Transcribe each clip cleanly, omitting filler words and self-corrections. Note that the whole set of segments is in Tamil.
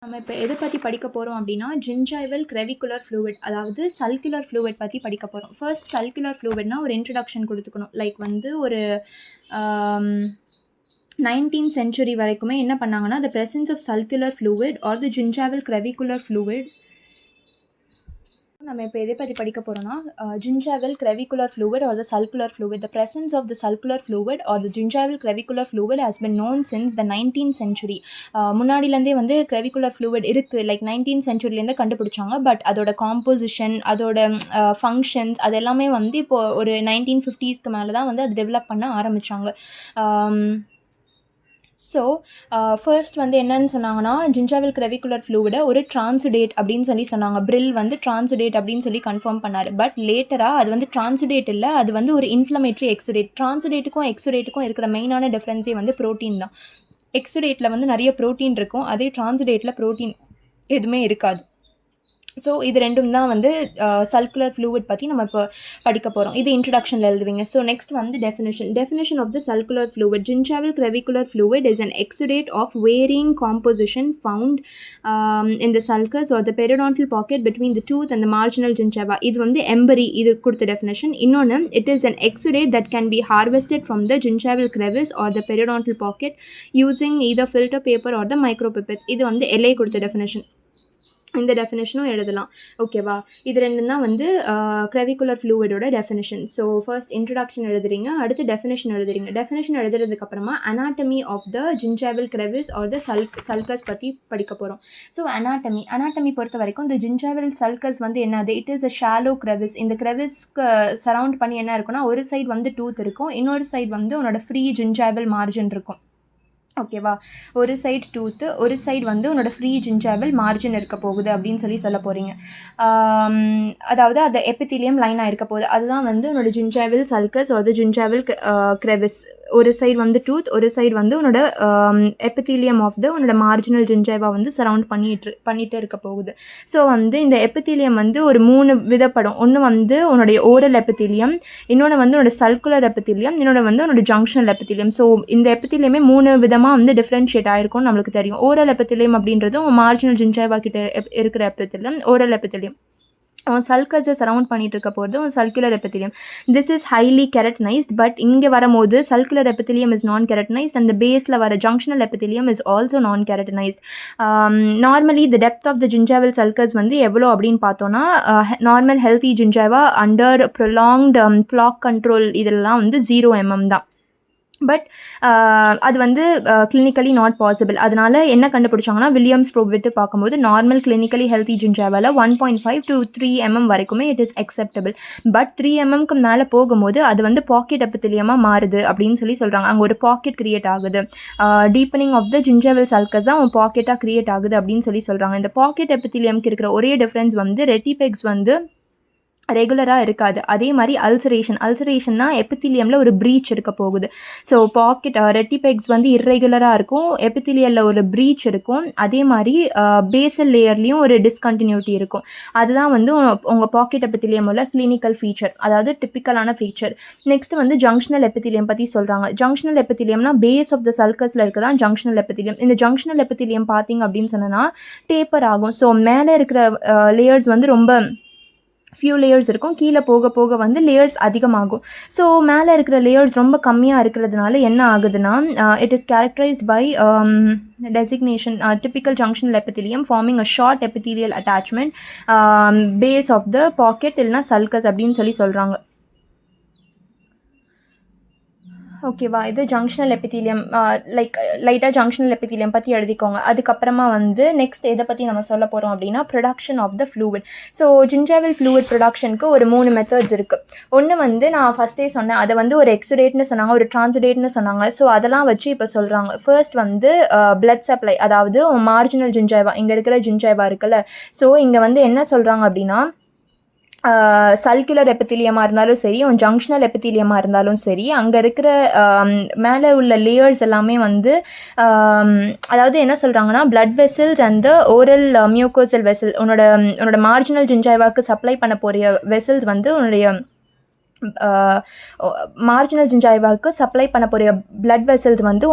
நம்ம இப்போ எதை பற்றி படிக்க போகிறோம் அப்படின்னா ஜின்ஜைவல் கிரெவிகுலர் ஃப்ளூவிட், அதாவது சல்குலர் ஃப்ளூவிட் பற்றி படிக்க போகிறோம். ஃபர்ஸ்ட் சல்குலர் ஃப்ளூவிட்னா ஒரு இன்ட்ரடக்ஷன் கொடுத்துக்கணும். லைக் வந்து ஒரு 19th century வரைக்குமே என்ன பண்ணாங்கன்னா the presence of circular fluid or the gingival crevicular fluid. நம்ம இப்போ எதை பற்றி படிக்க போகிறோம்னா gingival crevicular fluid or the circular fluid. The presence of the circular fluid or the gingival crevicular fluid has been known since the 19th century. முன்னாடிலேருந்தே வந்து crevicular fluid இருக்குது, லைக் 19th centuryலேருந்து கண்டுபிடிச்சாங்க. பட் அதோட காம்போசிஷன், அதோட ஃபங்க்ஷன்ஸ், அது எல்லாமே வந்து இப்போது ஒரு 1950s மேலே தான் வந்து அது டெவலப் பண்ண ஆரம்பித்தாங்க. ஸோ ஃபர்ஸ்ட் வந்து என்னன்னு சொன்னாங்கன்னா ஜின்ஜைவல் கிரெவிகுலர் ஃப்ளூவிடை ஒரு டிரான்சுடேட் அப்படின்னு சொன்னாங்க. பிரில் வந்து டிரான்சுடேட் அப்படின்னு சொல்லி கன்ஃபார்ம் பண்ணார். பட் லேட்டராக அது வந்து டிரான்சுடேட் இல்லை, அது வந்து ஒரு இன்ஃப்ளமேட்ரி எக்ஸுடேட். டிரான்சுடேட்டுக்கும் எக்ஸுடேட்டுக்கும் இருக்கிற மெயினான டிஃப்ரென்ஸே வந்து ப்ரோட்டீன் தான். எக்ஸுடேட்டில் வந்து நிறைய ப்ரோட்டீன் இருக்கும், அதே டிரான்சுடேட்டில் ப்ரோட்டீன் எதுவுமே இருக்காது. ஸோ இது ரெண்டும் தான் வந்து சல்குலர் ஃப்ளூவிட் பற்றி நம்ம இப்போ படிக்க போகிறோம். இது இன்ட்ரடக்ஷனில் எழுதுவீங்க. ஸோ நெக்ஸ்ட் வந்து definition of the sulcular fluid. Gingival crevicular fluid is an exudate of varying composition found in the sulcus or the periodontal pocket between the tooth and the marginal gingiva. இது வந்து எம்பரி, இது கொடுத்த டெஃபினேஷன். இன்னொன்று, it is an exudate that can be harvested from the gingival crevice or the periodontal pocket using either filter paper or the micropipettes. இது வந்து எல்ஐ கொடுத்த டெஃபினேஷன். இந்த டெஃபினேஷனும் எழுதலாம், ஓகேவா? இது ரெண்டும் தான் வந்து கிரெவிகுலர் ஃப்ளூவிடோட டெஃபினேஷன். ஸோ ஃபர்ஸ்ட் இன்ட்ரடக்ஷன் எழுதுறீங்க, அடுத்து டெஃபினேஷன் எழுதுறீங்க. டெஃபினேஷன் எழுதுறதுக்கப்புறமா anatomy of the gingival crevice or the sulcus பற்றி படிக்க போகிறோம். ஸோ அனாட்டமி பொறுத்த வரைக்கும் இந்த ஜின்ஜைவல் சல்கஸ் வந்து என்னது? It is a shallow crevice. இந்த கிரெவிஸ்க்கு சரவுண்ட் பண்ணி என்ன இருக்குன்னா, ஒரு சைடு வந்து டூத் இருக்கும், இன்னொரு சைடு வந்து உன்னோட ஃப்ரீ ஜின்ஜைவல் மார்ஜின் இருக்கும், ஓகேவா? ஒரு சைடு டூத்து, ஒரு சைடு வந்து உன்னோட ஃப்ரீ ஜின்ஜைவல் மார்ஜின் இருக்க போகுது அப்படின்னு சொல்ல போகிறீங்க. அதாவது அது எபித்தீலியம் லைனாக இருக்க போகுது, அதுதான் வந்து உன்னோட ஜின்ஜைவல் சல்கஸ் ஒரு ஜின்ஜைவல் கிரெவிஸ். ஒரு சைடு வந்து டூத், ஒரு சைடு வந்து உன்னோட எபித்தீலியம் ஆஃப் த உன்னோட மார்ஜினல் ஜின்ஜைவா வந்து சரவுண்ட் பண்ணிட்டு இருக்க போகுது. ஸோ வந்து இந்த எபித்தீலியம் வந்து ஒரு 3 விதப்படும். ஒன்று வந்து உன்னுடைய ஓரல் எபித்தீலியம், இன்னொன்று வந்து உன்னோட சல்குலர் எபித்தீலியம், இன்னொன்று வந்து உன்னோட ஜங்ஷனல் எபித்தீலியம். ஸோ இந்த எபித்தீலியமே 3 விதமாக வந்து டிஃப்ரென்ஷியேட் ஆகிருக்கும்னு நம்மளுக்கு தெரியும். ஓரல் எபித்தீலியம் அப்படின்றது மார்ஜினல் ஜின்ஜைவா கிட்ட இருக்கிற எபித்தீலியம், ஓரல் எபித்தீலியம். சல்கஸை சரவுண்ட் பண்ணிட்டு இருக்க போகிறது sulcular epithelium. This is highly keratinized. But இங்கே வரும்போது சல்குலர் எபித்தீலியம் இஸ் நான் கெரட்டனைஸ்ட் அண்ட் பேஸில் வர ஜங்ஷனல் epithelium is also non keratinized. Normally the depth of the gingival sulcus வந்து எவ்வளோ அப்படின்னு பார்த்தோன்னா, normal healthy gingiva under prolonged plaque control இதெல்லாம் வந்து 0 mm தான். பட் அது வந்து கிளினிக்கலி நாட் பாசிபிள். அதனால் என்ன கண்டுபிடிச்சாங்கன்னா, வில்லியம்ஸ் ப்ரோப் விட்டு பார்க்கும்போது நார்மல் கிளினிக்கலி ஹெல்த்தி ஜின்ஜைவால் 1.5 to 3 mm வரைக்குமே இட் இஸ் அக்செப்டபிள். பட் 3 mmக்கு மேலே போகும்போது அது வந்து பாக்கெட் எபித்தீலியமாக மாறுது அப்படின்னு சொல்கிறாங்க. அங்கே ஒரு பாக்கெட் கிரியேட் ஆகுது. டீப்பனிங் ஆஃப் த ஜின்ஜைவல் சல்கஸ் தான் ஒரு பாக்கெட்டாக கிரியேட் ஆகுது அப்படின்னு சொல்கிறாங்க. இந்த பாக்கெட் எபித்தீலியம்க்கு இருக்கிற ஒரே டிஃப்ரென்ஸ் வந்து ரெட்டிபெக்ஸ் வந்து ரெகுலராக இருக்காது. அதே மாதிரி அல்சரேஷன்னா எபித்தீலியமில் ஒரு ப்ரீச் இருக்க போகுது. ஸோ பாக்கெட் ரெட்டிபெக்ஸ் வந்து இர்ரெகுலராக இருக்கும், எபித்தீலியலில் ஒரு ப்ரீச் இருக்கும். அதே மாதிரி பேசல் லேயர்லேயும் ஒரு டிஸ்கண்டினியூட்டி இருக்கும். அதுதான் வந்து உங்கள் பாக்கெட் எபித்தீலியம் உள்ள கிளினிக்கல் ஃபீச்சர், அதாவது டிப்பிக்கலான ஃபீச்சர். நெக்ஸ்ட் வந்து ஜங்ஷனல் எபித்தீலியம் பற்றி சொல்கிறாங்க. ஜங்ஷனல் எபித்தீலியம்னா பேஸ் ஆஃப் த சல்கஸில் இருக்க தான் ஜங்ஷனல் எபித்தீலியம். இந்த ஜங்ஷனல் எபித்தீலியம் பார்த்தீங்க அப்படின்னு சொன்னால் டேப்பர் ஆகும். ஸோ மேலே இருக்கிற லேயர்ஸ் வந்து ரொம்ப ஃபியூ லேயர்ஸ் இருக்கும், கீழே போக போக வந்து லேயர்ஸ் அதிகமாகும். ஸோ மேலே இருக்கிற லேயர்ஸ் ரொம்ப கம்மியாக இருக்கிறதுனால என்ன ஆகுதுன்னா, it is characterised by designation typical junctional epithelium forming a short epithelial attachment base of the pocket இல்லைனா sulcus அப்படின்னு சொல்கிறாங்க, ஓகேவா? இது ஜங்ஷனல் எபித்தீலியம். லைட்டாக ஜங்ஷனல் எபித்தீலியம் பற்றி எழுதிக்கோங்க. அதுக்கப்புறமா வந்து நெக்ஸ்ட் எதை பற்றி நம்ம சொல்ல போகிறோம் அப்படின்னா production of the fluid. So gingival fluid ப்ரொடக்ஷனுக்கு ஒரு 3 மெத்தட்ஸ் இருக்குது. ஒன்று வந்து நான் ஃபஸ்ட்டே சொன்னேன், அதை வந்து ஒரு எக்ஸுடேட்னு சொன்னாங்க, ஒரு டிரான்சுடேட்னு சொன்னாங்க. ஸோ அதெல்லாம் வச்சு இப்போ சொல்கிறாங்க. ஃபர்ஸ்ட் வந்து பிளட் சப்ளை, அதாவது மார்ஜினல் ஜின்ஜைவா, இங்கே இருக்கிற ஜின்ஜைவா இருக்குல்ல. ஸோ இங்கே வந்து என்ன சொல்கிறாங்க அப்படின்னா, சல்குலர் எபித்தீலியமாக இருந்தாலும் சரி, ஜங்ஷனல் எபித்தீலியமாக இருந்தாலும் சரி, அங்கே இருக்கிற மேலே உள்ள லேயர்ஸ் எல்லாமே வந்து அதாவது என்ன சொல்கிறாங்கன்னா, blood vessels and the oral mucosal vessel, உன்னோட மார்ஜினல் ஜின்ஜைவாக்கு சப்ளை பண்ண போகிற வெசல்ஸ் வந்து உன்னுடைய மார்ஜினல் ஜின்ஜைவாக்கு சப்ளை பண்ண போகிற பிளட் வெசல்ஸ் வந்து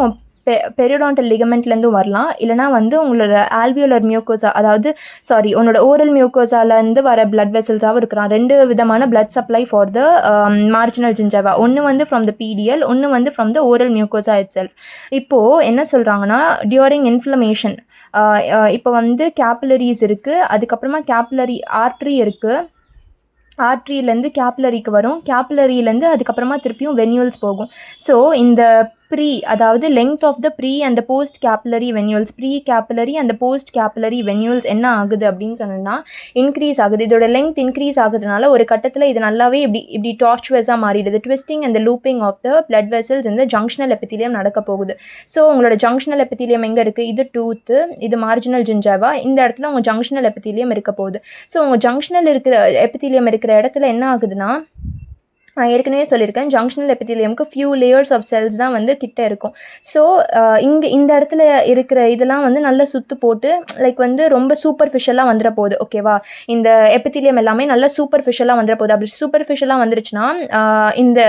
பெரியோடான்டல் லிகமெண்ட்லேருந்தும் வரலாம், இல்லைனா வந்து உங்களோட ஆல்வியோலர் மியூக்கோசா, அதாவது உன்னோட ஓரல் மியூக்கோசாலேருந்து வர பிளட் வெசல்ஸாகவும் இருக்கலாம். 2 விதமான blood supply for the marginal gingiva. ஒன்று வந்து ஃப்ரம் த PDL, ஒன்று வந்து from the oral mucosa itself. இப்போது என்ன சொல்கிறாங்கன்னா, டியூரிங் இன்ஃப்ளமேஷன் இப்போ வந்து கேபிலரிஸ் இருக்குது, அதுக்கப்புறமா கேபிலரி ஆர்ட்ரி இருக்குது, ஆர்ட்ரியிலேருந்து கேப்லரிக்கு வரும், கேப்லரியிலேருந்து அதுக்கப்புறமா திருப்பியும் வென்யூல்ஸ் போகும். ஸோ இந்த அதாவது length of the pre and post capillary venules, pre capillary and post capillary venules என்ன ஆகுது அப்படின்னு சொன்னோன்னா இன்க்ரீஸ் ஆகுது. இதோட லெங்த் இன்க்ரீஸ் ஆகுதுனால ஒரு கட்டத்தில் இது நல்லாவே இப்படி டார்ச்சுவஸாக மாறிடுது. Twisting and looping of the blood vessels இந்த ஜங்ஷனல் எபித்திலியம் நடக்க போகுது. ஸோ உங்களோட ஜங்ஷனல் எபித்திலியம் எங்கே இருக்குது? இது டூத்து, இது மார்ஜினல் ஜிஞ்சாவா. இந்த இடத்துல உங்கள் ஜங்ஷனல் எபித்திலியம் இருக்க போகுது. ஸோ உங்கள் ஜங்ஷனல் எபித்திலியம் இருக்கிற இடத்துல என்ன ஆகுதுன்னா, நான் ஏற்கனவே சொல்லியிருக்கேன், ஜங்ஷனல் எபித்திலியமுக்கு ஃபியூ லேயர்ஸ் ஆஃப் செல்ஸ் தான் வந்து கிட்ட இருக்கும். ஸோ இந்த இடத்துல இருக்கிற இதெல்லாம் வந்து நல்லா சுற்று போட்டு வந்து ரொம்ப சூப்பர்ஃபிஷியலாக வந்துட போகுது. ஓகேவா? இந்த எபித்திலியம் எல்லாமே நல்லா சூப்பர்ஃபிஷியலாக வந்துட போகுது. அப்படி சூப்பர்ஃபிஷியலாக வந்துருச்சுன்னா, இந்த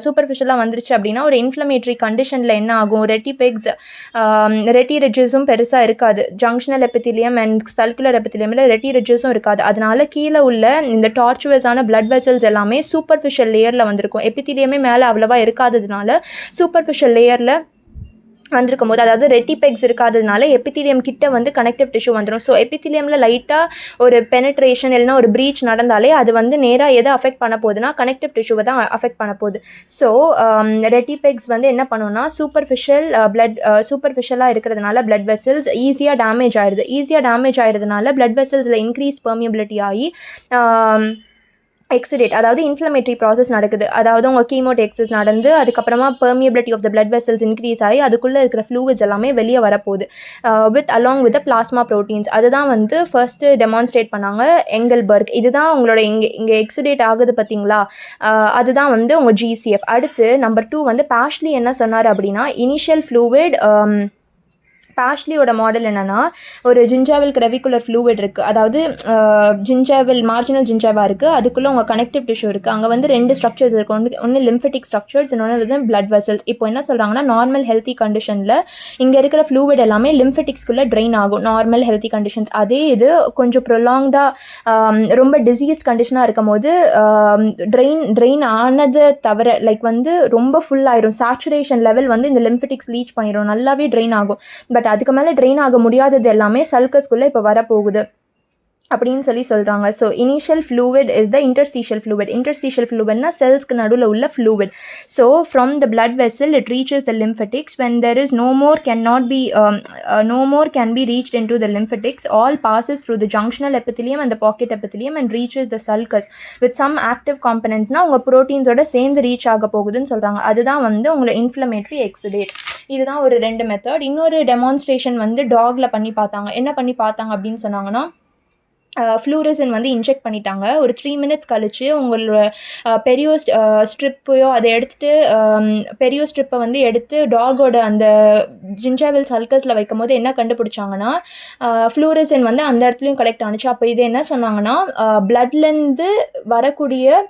சூப்பர்ஃபிஷியலாக வந்துருச்சு அப்படின்னா ஒரு இன்ஃப்ளமேட்டரி கண்டிஷனில் என்ன ஆகும்? ரெட்டி ரிட்ஜஸும் பெருசாக இருக்காது. ஜங்ஷனல் எபித்திலியம் அண்ட் சல்குலர் எபித்திலியமில் ரெட்டி ரிட்ஜஸும் இருக்காது. அதனால கீழே உள்ள இந்த டார்ச்சுவஸான பிளட் வெசல்ஸ் எல்லாமே சூப்பர்ஃபிஷியல் லேயரில் வந்திருக்கும். எபித்திலியமே மேலே அவ்வளவா இருக்காததுனால சூப்பர்ஃபிஷியல் லேயரில் வந்திருக்கும் போது, அதாவது ரெட்டிபெக்ஸ் இருக்காததுனால எபித்திலியம் கிட்ட வந்து கனெக்டிவ் டிஷ்யூ வந்துடும். ஸோ எபித்திலியமில் லைட்டாக ஒரு பெனட்ரேஷன் இல்லைனா ஒரு ப்ரீச் நடந்தாலே அது வந்து நேராக எதை அஃபெக்ட் பண்ண போகுதுன்னா கனெக்டிவ் டிஷ்யூவை தான் அஃபெக்ட் பண்ண போகுது. ஸோ ரெட்டிபெக்ஸ் வந்து என்ன பண்ணுன்னா சூப்பர்ஃபிஷியலாக இருக்கிறதுனால பிளட் வெசல்ஸ் ஈஸியாக டேமேஜ் ஆகிடுறதுனால பிளட் வெசல்ஸில் இன்க்ரீஸ் பெர்மியபிலிட்டி ஆகி எக்ஸிடேட், அதாவது இன்ஃப்ளமேட்டரி ப்ராசஸ் நடக்குது. அதாவது உங்கள் கீமோடெக்ஸஸ் நடந்து அதுக்கப்புறமா permeability of the blood vessels increase ஆகி அதுக்குள்ளே இருக்கிற ஃப்ளூயிட்ஸ் எல்லாமே வெளியே வரப்போகுது அலாங் வித் பிளாஸ்மா ப்ரோட்டீன்ஸ். அதுதான் வந்து ஃபர்ஸ்ட்டு டெமான்ஸ்ட்ரேட் பண்ணாங்க எங்கல்பர்க். இதுதான் உங்களோட இங்கே எக்ஸிடேட் ஆகுது பார்த்தீங்களா, அதுதான் வந்து உங்கள் GCF. அடுத்து நம்பர் 2 வந்து பாஷ்லி என்ன சொன்னார் அப்படின்னா, இனிஷியல் ஃப்ளூயிட். பாஷ்லியோட மாடல் என்னென்னா, ஒரு ஜிஞ்சாவில் கிரெவிகுலர் ஃப்ளூவிட் இருக்குது, அதாவது மார்ஜினல் ஜிஞ்சாவா இருக்குது, அதுக்குள்ளே உங்கள் கனெக்டிவ் டிஷ்யூ இருக்குது. அங்கே வந்து 2 ஸ்ட்ரக்சர்ஸ் இருக்குது, ஒன்று லிம்ஃபெட்டிக் ஸ்ட்ரக்சர்ஸ், இன்னொன்று வந்து பிளட் வெசல்ஸ். இப்போ என்ன சொல்கிறாங்கன்னா, நார்மல் ஹெல்த்தி கண்டிஷனில் இங்கே இருக்கிற ஃப்ளூவிட் எல்லாமே லிம்ஃபெட்டிக்ஸ்குள்ளே ட்ரெயின் ஆகும், நார்மல் ஹெல்த்தி கண்டிஷன்ஸ். அதே இது கொஞ்சம் ப்ரொலாங்டாக ரொம்ப டிசீஸ்ட் கண்டிஷனாக இருக்கும் போது ட்ரெயின் ஆனதை தவிர வந்து ரொம்ப ஃபுல் ஆயிரும், சேச்சுரேஷன் லெவல் வந்து இந்த லிம்ஃபெட்டிக்ஸ் ரீச் பண்ணிடும், நல்லாவே ட்ரெயின் ஆகும். பட் அதுக்கு மேலே ட்ரெயின் ஆக முடியாதது எல்லாமே சல்கஸ்குள்ளே இப்போ வரப்போகுது அப்படின்னு சொல்கிறாங்க. So initial fluid is the interstitial ஃப்ளூவிட்னா செல்ஸ்க்கு நடுவில் உள்ள fluid. So from the blood vessel it reaches the lymphatics. when there is no more can be reached into the lymphatics, all passes through the junctional epithelium and the pocket epithelium and reaches the sulcus with some active components. உங்கள் ப்ரோட்டீன்ஸோட சேர்ந்து ரீச் ஆக போகுதுன்னு சொல்கிறாங்க. அதுதான் வந்து உங்களை இன்ஃப்ளமேட்டரி எக்ஸுடேட். இதுதான் ஒரு 2 மெத்தட். இன்னொரு டெமான்ஸ்ட்ரேஷன் வந்து டாகில் பண்ணி பார்த்தாங்க. என்ன பண்ணி பார்த்தாங்க அப்படின்னு சொன்னாங்கன்னா, ஃப்ளூரசன் வந்து இன்ஜெக்ட் பண்ணிட்டாங்க. ஒரு 3 minutes கழிச்சு உங்களோட பெரியோ ஸ்ட்ரிப்பையோ அதை எடுத்துகிட்டு பெரியோ ஸ்ட்ரிப்பை வந்து எடுத்து டாகோட அந்த ஜிஞ்சாவில் சல்கஸில் வைக்கும் போது என்ன கண்டுபிடிச்சாங்கன்னா, ஃப்ளூரசன் வந்து அந்த இடத்துலையும் கலெக்ட் ஆனிச்சு. அப்போ இது என்ன சொன்னாங்கன்னா, பிளட்லேருந்து வரக்கூடிய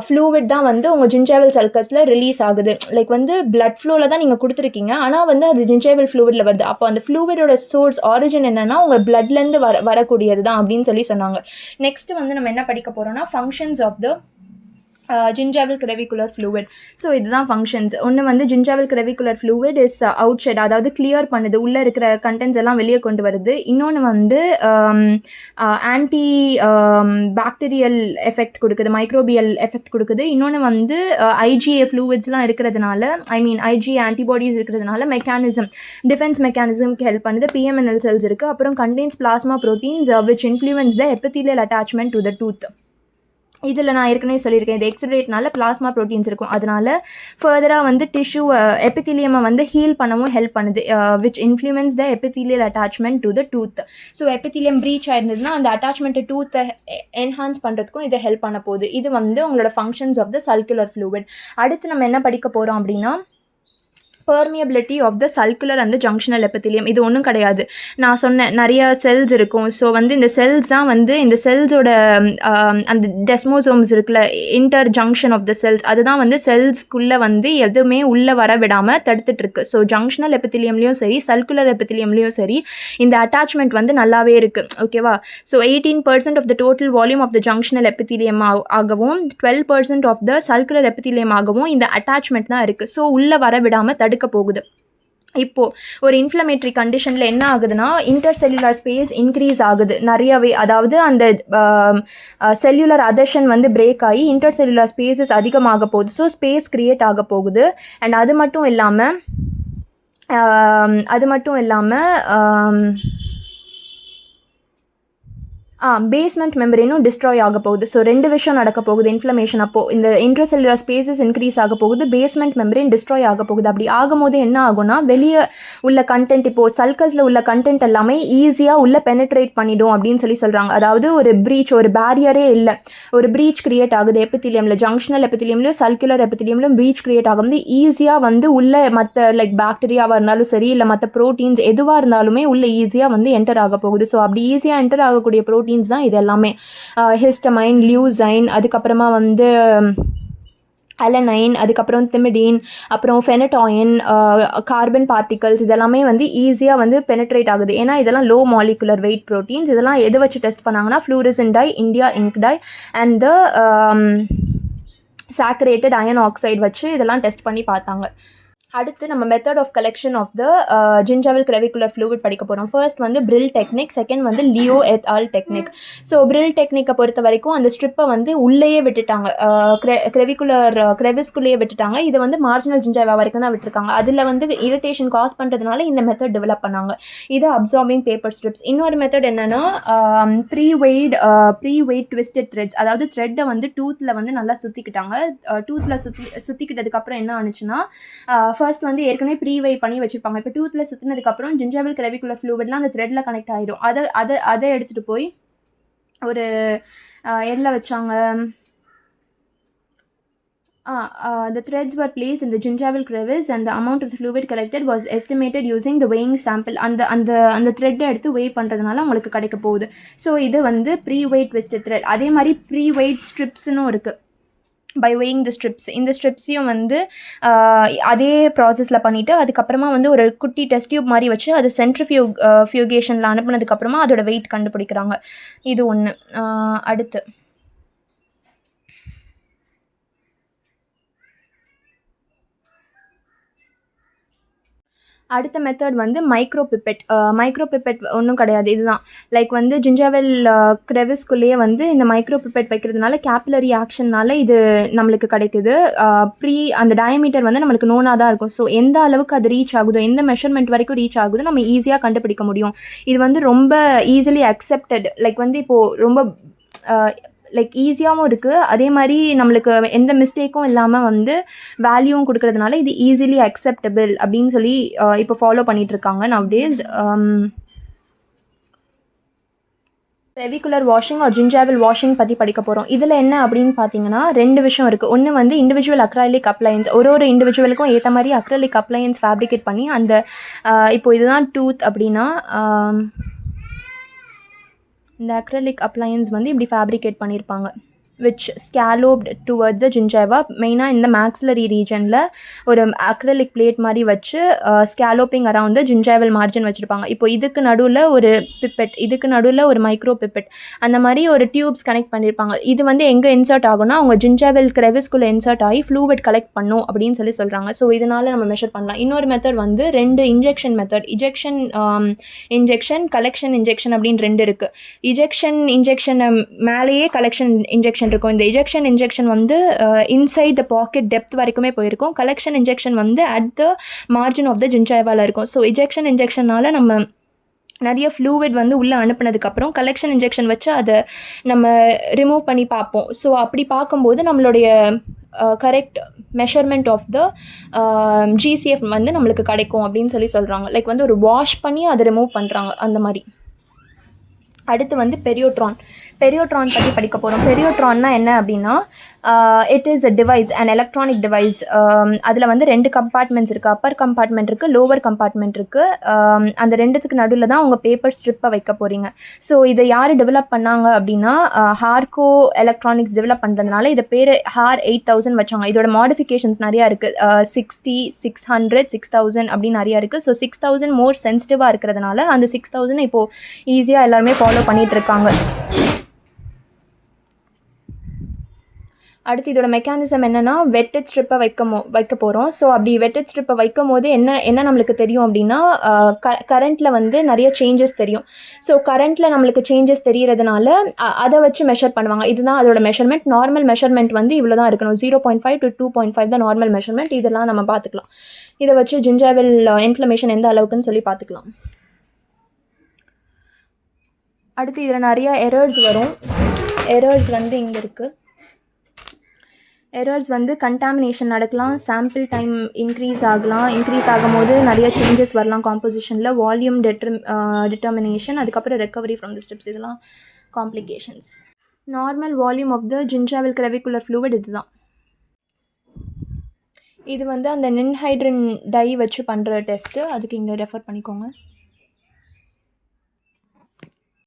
ஃப்ளூவிட் தான் வந்து உங்கள் ஜிஞ்சாவில் சல்கஸில் ரிலீஸ் ஆகுது. வந்து பிளட் ஃப்ளோவில் தான் நீங்கள் கொடுத்துருக்கீங்க, ஆனால் வந்து அது ஜிஞ்சாவில் ஃப்ளூவிடில் வருது. அப்போ அந்த ஃப்ளூவிடோட சோர்ஸ் ஆரிஜின் என்னென்னா உங்கள் பிளட்லேருந்து வரக்கூடியது தான் அப்படின்னு சொல்லி சொன்னாங்க. நெக்ஸ்ட் வந்து நம்ம என்ன படிக்க போறோம்னா, functions of the gingival crevicular fluid. So இதுதான் ஃபங்க்ஷன்ஸ். ஒன்று வந்து gingival crevicular fluid is out shed, அதாவது கிளியர் பண்ணுது, உள்ளே இருக்கிற கண்டென்ட்ஸ் எல்லாம் வெளியே கொண்டு வருது. இன்னொன்று வந்து ஆன்டி பாக்டீரியல் எஃபெக்ட் கொடுக்குது, மைக்ரோபியல் எஃபெக்ட் கொடுக்குது. இன்னொன்று வந்து IgA ஃப்ளூவிட்ஸ்லாம் இருக்கிறதுனால, IgA ஆன்டிபாடிஸ் இருக்கிறதுனால டிஃபென்ஸ் மெக்கானிசம்க்கு ஹெல்ப் பண்ணுது. PMNL செல்ஸ் இருக்குது. அப்புறம் contains plasma proteins which influence the epithelial attachment to the tooth. இதில் நான் ஏற்கனவே சொல்லியிருக்கேன், இது எக்ஸுடேட்னால பிளாஸ்மா ப்ரோட்டீன்ஸ் இருக்கும், அதனால ஃபர்தராக வந்து டிஷ்யூ எபித்திலியமை வந்து ஹீல் பண்ணவும் ஹெல்ப் பண்ணுது, which influence the epithelial attachment to the tooth. So epithelium breach ஆயிருந்ததுன்னா அந்த அட்டாச்மெண்ட்டை டூத்தை என்ஹான்ஸ் பண்ணுறதுக்கும் இதை ஹெல்ப் பண்ண போகுது. இது வந்து உங்களோட functions of the sulcular fluid. அடுத்து நம்ம என்ன படிக்க போகிறோம் அப்படின்னா, permeability of the sulcular and junctional epithelium. இது ஒன்றும் கிடையாது, நான் சொன்னேன் நிறைய செல்ஸ் இருக்கும். ஸோ வந்து இந்த செல்ஸ் தான் வந்து இந்த செல்ஸோட அந்த டெஸ்மோசோம்ஸ் இருக்குல்ல, inter junction of the cells, அதுதான் வந்து செல்ஸ்க்குள்ளே வந்து எதுவுமே உள்ளே வர விடாமல் தடுத்துட்ருக்கு. ஸோ ஜங்ஷனல் எபித்திலியம்லேயும் சரி சர்க்குலர் எபித்திலியம்லேயும் சரி இந்த அட்டாச்மெண்ட் வந்து நல்லாவே இருக்குது. ஓகேவா? So 18% of the total volume of the junctional epithelium ஆகவும் 12% ஆஃப் த சர்க்குலர் எபித்திலியம் ஆகவும் இந்த அட்டாச்மெண்ட் தான் இருக்குது. ஸோ உள்ளே வர விடாமல் தடுக்க போகுது. இப்போது ஒரு இன்ஃப்ளமேட்ரி கண்டிஷனில் என்ன ஆகுதுன்னா இன்டர்செல்லுலார் ஸ்பேஸ் இன்க்ரீஸ் ஆகுது நிறையவே. அதாவது அந்த செல்லுலர் அதஷன் வந்து பிரேக் ஆகி இன்டர்செல்லுலார் ஸ்பேஸஸ் அதிகமாக போகுது. ஸோ ஸ்பேஸ் க்ரியேட் ஆக போகுது. அண்ட் அது மட்டும் இல்லாமல் பேஸ்மெண்ட் மெம்பரேனும் டிஸ்ட்ராய் ஆக போகுது. ஸோ 2 விஷயம் நடக்க போகுது இன்ஃப்ளமேஷன் அப்போது. இந்த இன்ட்ரசெல்லுலர் ஸ்பேசஸ் இன்க்ரீஸ் ஆக போகுது, பேஸ்மெண்ட் மெம்பரேன் டிஸ்ட்ராய் ஆக போகுது. அப்படி ஆகும்போது என்ன ஆகும்னா வெளியே உள்ள கண்டென்ட், இப்போது சல்கஸில் உள்ள கண்டென்ட் எல்லாமே ஈஸியாக உள்ளே பெனட்ரேட் பண்ணிடும் அப்படின்னு சொல்கிறாங்க. அதாவது ஒரு ப்ரீச், ஒரு பேரியரே இல்லை, ஒரு ப்ரீச் கிரியேட் ஆகுது எபித்திலியமில், ஜங்ஷனல் எபித்திலியம்லையும் சர்க்குலர் எபித்திலியம்லையும் ப்ரீச் கிரியேட் ஆகும்போது ஈஸியாக வந்து உள்ளே மற்ற லைக் பாக்டீரியாவாக இருந்தாலும் சரி இல்லை மற்ற ப்ரோட்டீன்ஸ் எதுவாக இருந்தாலுமே உள்ளே ஈஸியாக வந்து என்டர் ஆக போகுது. ஸோ அப்படி ஈஸியாக என்டர் ஆகக்கூடிய ப்ரோட்டீன்ஸ் தான் இது எல்லாமே. ஹிஸ்டமைன், லியூசைன், அதுக்கப்புறமா வந்து அலனைன், அதுக்கப்புறம் திமிடின், அப்புறம் ஃபெனடாயின், கார்பன் பார்ட்டிகல்ஸ், இதெல்லாமே வந்து ஈஸியாக வந்து பெனட்ரேட் ஆகுது. ஏன்னா இதெல்லாம் லோ மாலிகுலர் வெயிட் ப்ரோட்டீன்ஸ். இதெல்லாம் எது வச்சு டெஸ்ட் பண்ணாங்கன்னா fluorescein dye, India ink dye and the saturated iron oxide வச்சு இதெல்லாம் டெஸ்ட் பண்ணி பார்த்தாங்க. அடுத்து நம்ம method of collection of the gingival crevicular fluid படிக்க போகிறோம். ஃபர்ஸ்ட் வந்து பிரில் டெக்னிக், செகண்ட் வந்து Loe et al technique. So Brill டெக்னிக்கை பொறுத்த வரைக்கும் அந்த ஸ்ட்ரிப்பை வந்து உள்ளேயே விட்டுட்டாங்க, கிரெவிஸ்குள்ளேயே விட்டுட்டாங்க. இதை வந்து மார்ஜினல் ஜின்ஜாவா வரைக்கும் தான் விட்டுருக்காங்க. அதில் வந்து இரிட்டேஷன் காஸ் பண்ணுறதுனால இந்த மெத்தட் டெவலப் பண்ணாங்க. இது அப்சார்பிங் பேப்பர் ஸ்ட்ரிப்ஸ். இன்னொரு மெத்தட் என்னென்னா ப்ரீ வெயிட் ட்விஸ்டட் த்ரெட்ஸ். அதாவது த்ரெட்டை வந்து டூத்தில் வந்து நல்லா சுற்றிக்கிட்டாங்க. டூத்தில் சுற்றிக்கிட்டதுக்கப்புறம் என்ன ஆனிச்சுன்னா ஃபர்ஸ்ட் வந்து ஏற்கனவே ப்ரீவை பண்ணி வச்சுருப்பாங்க. இப்போ டூத்தில் சுற்றினதுக்கப்புறம் ஜின்ஜாவல் கிரெவிகுலர் ஃப்ளூவிட்லாம் அந்த த்ரெட்டில் கனெக்ட் ஆகிடும். அதை எடுத்துகிட்டு போய் ஒரு எதில் வச்சாங்க, the threads were placed in the gingival crevice and the amount of the fluid collected was estimated using the weighing sample. அந்த த்ரெட்டை எடுத்து வெய் பண்ணுறதுனால உங்களுக்கு கிடைக்க போகுது. ஸோ இது வந்து ப்ரீ வெயிட் ட்விஸ்டட் த்ரெட். அதே மாதிரி ப்ரீ வெயிட் ஸ்ட்ரிப்ஸ்னும் இருக்குது. பை வெயிங் த ஸ்ட்ரிப்ஸ், இந்த ஸ்ட்ரிப்ஸையும் வந்து அதே ப்ராசஸில் பண்ணிவிட்டு அதுக்கப்புறமா வந்து ஒரு குட்டி டெஸ்ட் டியூப் மாதிரி வச்சு அது ஃபியூகேஷனில் அனுப்புனதுக்கப்புறமா அதோட வெயிட் கண்டுபிடிக்கிறாங்க. இது ஒன்று. அடுத்த மெத்தட் வந்து மைக்ரோபிப்பெட் ஒன்றும் கிடையாது. இதுதான் லைக் வந்து ஜின்ஜாவல் கிரெவிஸ்குள்ளேயே வந்து இந்த மைக்ரோபிப்பெட் வைக்கிறதுனால கேப்பிலரி ஆக்ஷன்னால இது நம்மளுக்கு கிடைக்குது. அந்த டயமீட்டர் வந்து நம்மளுக்கு நோனாக தான் இருக்கும். ஸோ எந்த அளவுக்கு அது ரீச் ஆகுதோ, எந்த மெஷர்மெண்ட் வரைக்கும் ரீச் ஆகுதோ நம்ம ஈஸியாக கண்டுபிடிக்க முடியும். இது வந்து ரொம்ப ஈஸிலி அக்செப்டட். லைக் வந்து இப்போது ரொம்ப லைக் ஈஸியாகவும் இருக்குது, அதே மாதிரி நம்மளுக்கு எந்த மிஸ்டேக்கும் இல்லாமல் வந்து வேல்யூவும் கொடுக்கறதுனால இது ஈஸிலி அக்செப்டபிள் அப்படின்னு சொல்லி இப்போ ஃபாலோ பண்ணிகிட்ருக்காங்க நவடேஸ். ரெவிகுலர் வாஷிங் ஆர் ஜின்ஜாவல் வாஷிங் பற்றி படிக்க போகிறோம். இதில் என்ன அப்படின்னு பார்த்தீங்கன்னா 2 விஷயம் இருக்குது. ஒன்று வந்து இண்டிவிஜுவல் அக்ரைலிக் அப்ளையன்ஸ். ஒரு இண்டிவிஜுவலுக்கும் ஏற்ற மாதிரி அக்ரைலிக் அப்ளையன்ஸ் ஃபேப்ரிகேட் பண்ணி அந்த இப்போ இதுதான் டூத் அப்படின்னா இந்த அக்ரலிக் அப்ளையன்ஸ் வந்து இப்படி ஃபேப்ரிகேட் பண்ணியிருப்பாங்க. which scalloped towards the gingiva. மெயினாக இந்த maxillary ரீஜனில் ஒரு அக்ரலிக் பிளேட் மாதிரி வச்சு ஸ்கேலோப்பிங் அரவுண்ட் த ஜின்ஜைவல் மார்ஜின் வச்சுருப்பாங்க. இப்போ இதுக்கு நடுவில் ஒரு பிப்பெட், இதுக்கு நடுவில் ஒரு மைக்ரோ பிப்பெட், அந்த மாதிரி ஒரு டியூப்ஸ் கனெக்ட் பண்ணியிருப்பாங்க. இது வந்து எங்கே இன்சர்ட் ஆகும்னா அவங்க ஜின்ஜைவல் கிரெவிஸ்குள்ளே இன்சர்ட் ஆகி ஃப்ளூவிட் கலெக்ட் பண்ணும் அப்படின்னு சொல்கிறாங்க. ஸோ இதனால் நம்ம மெஷர் பண்ணலாம். இன்னொரு மெத்தட் வந்து 2 injection method, injection collection injection அப்படின்னு 2 இருக்குது. இன்ஜெக்ஷன் மேலேயே கலெக்ஷன் இன்ஜெக்ஷன் இருக்கும். இந்த இன்ஜெக்ஷன் வந்து இன்சைட் த பாக்கெட் டெப்த் வரைக்குமே போயிருக்கும். கலெக்ஷன் இன்ஜெக்ஷன் வந்து at the margin of the ஜின்ஜைவால இருக்கும். ஸோ இன்ஜெக்ஷனால நம்ம நிறைய ஃப்ளூவிட் வந்து உள்ளே அனுப்புனதுக்கப்புறம் கலெக்ஷன் இன்ஜெக்ஷன் வச்சு அதை நம்ம ரிமூவ் பண்ணி பார்ப்போம். ஸோ அப்படி பார்க்கும்போது நம்மளுடைய correct measurement of the GCF வந்து நம்மளுக்கு கிடைக்கும் அப்படின்னு சொல்கிறாங்க. லைக் வந்து ஒரு வாஷ் பண்ணி அதை ரிமூவ் பண்ணுறாங்க அந்த மாதிரி. அடுத்து வந்து பெரியோட்ரான் பற்றி படிக்க போகிறோம். பெரியோட்ரான்னா என்ன அப்படின்னா, it is a device, an electronic device. அதில் வந்து 2 கம்பார்ட்மெண்ட்ஸ் இருக்குது. அப்பர் கம்பார்ட்மெண்ட் இருக்குது, லோவர் கம்பார்ட்மெண்ட் இருக்குது. அந்த 2த்துக்கு நடுவில் தான் உங்கள் பேப்பர் ஸ்ட்ரிப்பை வைக்க போகிறீங்க. ஸோ இதை யார் டெவலப் பண்ணாங்க அப்படின்னா, ஹார்கோ எலக்ட்ரானிக்ஸ் டெவலப் பண்ணுறதுனால இதை பேர் HAR 8000 வச்சாங்க. இதோட மாடிஃபிகேஷன்ஸ் நிறையா இருக்குது. 60, 600, 6000 அப்படின்னு நிறையா இருக்குது. ஸோ 6000 மோர் சென்சிட்டிவாக இருக்கிறதுனால அந்த 6000 இப்போது ஈஸியாக எல்லாருமே ஃபாலோ பண்ணிகிட்ருக்காங்க. அடுத்து இதோட மெக்கானிசம் என்னென்னா, வெட்டட் ஸ்ட்ரிப்பை வைக்க போகிறோம். ஸோ அப்படி வெட்டட் ஸ்ட்ரிப்பை வைக்கும் போது என்ன நம்மளுக்கு தெரியும் அப்படின்னா, கரண்ட்டில் வந்து நிறைய சேஞ்சஸ் தெரியும். ஸோ கரண்ட்டில் நம்மளுக்கு சேஞ்சஸ் தெரியறதுனால அதை வச்சு மெஷர் பண்ணுவாங்க. இதுதான் அதோட மெஷர்மெண்ட். நார்மல் மெஷர்மெண்ட் வந்து இவ்வளோ தான் இருக்கணும். 0.5 to 2.5 தான் நார்மல் மெஷர்மெண்ட். இதெல்லாம் நம்ம பார்த்துக்கலாம். இதை வச்சு ஜிஞ்சாவில் இன்ஃப்ளமேஷன் எந்த அளவுக்குன்னு சொல்லி பார்த்துக்கலாம். அடுத்து இதில் நிறையா எரர்ஸ் வரும். எரர்ஸ் வந்து இங்கே இருக்குது. எரர்ஸ் வந்து கண்டாமினேஷன் நடக்கலாம், சாம்பிள் டைம் இன்க்ரீஸ் ஆகும்போது நிறைய சேஞ்சஸ் வரலாம் காம்போசிஷனில், வால்யூம் டிட்டர்மினேஷன், அதுக்கப்புறம் ரெக்கவரி ஃப்ரம் த ஸ்டெப்ஸ், இதெல்லாம் complications. Normal volume of the gingival crevicular fluid இதுதான். இது வந்து அந்த நின்ஹைட்ரன் டை வச்சு பண்ணுற டெஸ்ட்டு. அதுக்கு இங்கே ரெஃபர் பண்ணிக்கோங்க.